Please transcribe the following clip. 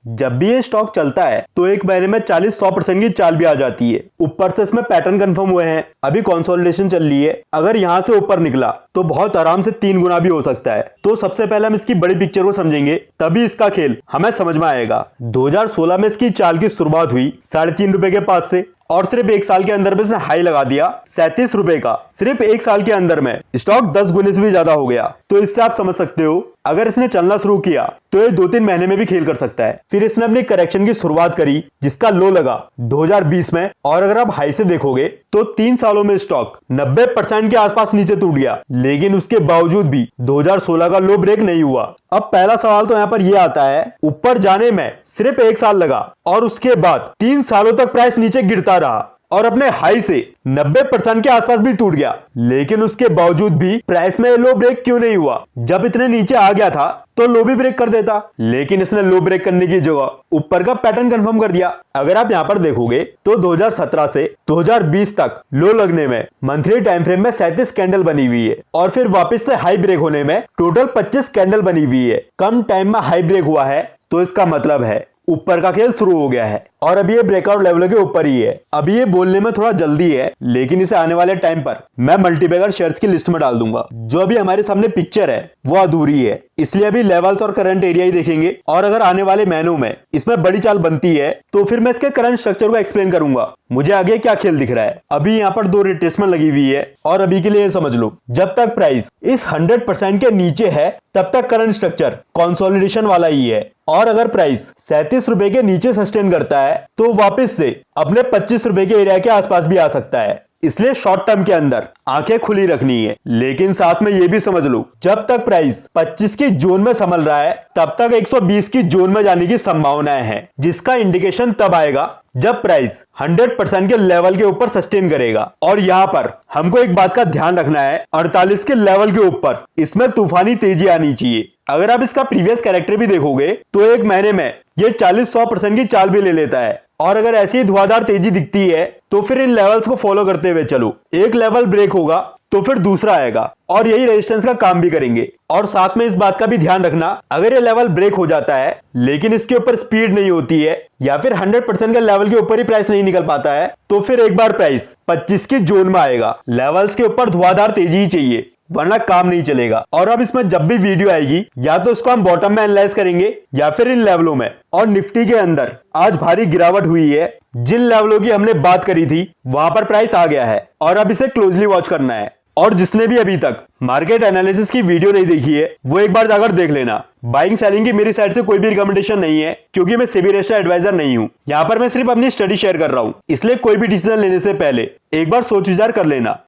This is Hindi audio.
जब भी ये स्टॉक चलता है तो एक महीने में 40-100% की चाल भी आ जाती है। ऊपर से इसमें पैटर्न कंफर्म हुए हैं, अभी कंसोलिडेशन चल रही है। अगर यहाँ से ऊपर निकला तो बहुत आराम से 3 गुना भी हो सकता है। तो सबसे पहले हम इसकी बड़ी पिक्चर को समझेंगे, तभी इसका खेल हमें समझ में आएगा। 2016 में इसकी चाल की शुरुआत हुई 3.5 रुपए के पास से और सिर्फ 1 साल के अंदर में इसने हाई लगा दिया 37 रुपए का। सिर्फ 1 साल के अंदर में स्टॉक 10 गुने से भी ज्यादा हो गया। तो इससे आप समझ सकते हो अगर इसने चलना शुरू किया तो ये 2-3 महीने में भी खेल कर सकता है। फिर इसने अपनी करेक्शन की शुरुआत करी जिसका लो लगा 2020 में, और अगर आप हाई से देखोगे तो 3 सालों में स्टॉक 90% के आसपास नीचे टूट गया। लेकिन उसके बावजूद भी 2016 का लो ब्रेक नहीं हुआ। अब पहला सवाल तो यहाँ पर यह आता है, ऊपर जाने में सिर्फ 1 साल लगा और उसके बाद 3 सालों तक प्राइस नीचे गिरता रहा और अपने हाई से 90% के आसपास भी टूट गया, लेकिन उसके बावजूद भी प्राइस में लो ब्रेक क्यों नहीं हुआ? जब इतने नीचे आ गया था तो लो भी ब्रेक कर देता, लेकिन इसने लो ब्रेक करने की जगह ऊपर का पैटर्न कंफर्म कर दिया। अगर आप यहाँ पर देखोगे तो 2017 से 2020 तक लो लगने में मंथली टाइम फ्रेम में 37 कैंडल बनी हुई है और फिर वापस से हाई ब्रेक होने में टोटल 25 कैंडल बनी हुई है। कम टाइम में हाई ब्रेक हुआ है तो इसका मतलब है ऊपर का खेल शुरू हो गया है और अभी ये ब्रेकआउट लेवल के ऊपर ही है। अभी ये बोलने में थोड़ा जल्दी है, लेकिन इसे आने वाले टाइम पर मैं मल्टीबैगर शेयर्स की लिस्ट में डाल दूंगा। जो अभी हमारे सामने पिक्चर है वो अधूरी है, इसलिए अभी लेवल्स और करंट एरिया ही देखेंगे। और अगर आने वाले महीनों में इसमें बड़ी चाल बनती है तो फिर मैं इसके करंट स्ट्रक्चर को एक्सप्लेन करूंगा, मुझे आगे क्या खेल दिख रहा है। अभी यहाँ पर 2 रिट्रेसमेंट लगी हुई है और अभी के लिए समझ लो जब तक प्राइस इस 100% के नीचे है तब तक करंट स्ट्रक्चर कंसोलिडेशन वाला ही है, और अगर प्राइस 37 रुपए के नीचे सस्टेन करता है तो वापस से अपने 25 रुपए के एरिया के आसपास भी आ सकता है। इसलिए शॉर्ट टर्म के अंदर आंखें खुली रखनी है, लेकिन साथ में ये भी समझ लो जब तक प्राइस 25 की जोन में संभल रहा है तब तक 120 की जोन में जाने की संभावनाएं हैं, जिसका इंडिकेशन तब आएगा जब प्राइस 100% के लेवल के ऊपर सस्टेन करेगा। और यहाँ पर हमको एक बात का ध्यान रखना है, 48 के लेवल के ऊपर इसमें तूफानी तेजी आनी चाहिए। अगर आप इसका प्रीवियस कैरेक्टर भी देखोगे तो एक महीने में ये 40-100% की चाल भी ले लेता है। और अगर ऐसी ही धुआंधार तेजी दिखती है तो फिर इन लेवल्स को फॉलो करते हुए चलो, एक लेवल ब्रेक होगा तो फिर दूसरा आएगा और यही रेजिस्टेंस का काम भी करेंगे। और साथ में इस बात का भी ध्यान रखना, अगर ये लेवल ब्रेक हो जाता है लेकिन इसके ऊपर स्पीड नहीं होती है या फिर 100% के लेवल के ऊपर ही प्राइस नहीं निकल पाता है तो फिर एक बार प्राइस 25 की जोन में आएगा। लेवल्स के ऊपर धुआंधार तेजी ही चाहिए वरना काम नहीं चलेगा। और अब इसमें जब भी वीडियो आएगी या तो इसको हम बॉटम में एनालाइज करेंगे या फिर इन लेवलों में। और निफ्टी के अंदर आज भारी गिरावट हुई है, जिन लेवलों की हमने बात करी थी वहां पर प्राइस आ गया है और अब इसे क्लोजली वॉच करना है। और जिसने भी अभी तक मार्केट एनालिसिस की वीडियो नहीं देखी है वो एक बार जाकर देख लेना। बाइंग सेलिंग की मेरी साइड से कोई भी रिकमेंडेशन नहीं है क्योंकि मैं सेबी रजिस्टर्ड एडवाइजर नहीं हूं। यहाँ पर मैं सिर्फ अपनी स्टडी शेयर कर रहा हूं, इसलिए कोई भी डिसीजन लेने से पहले एक बार सोच विचार कर लेना।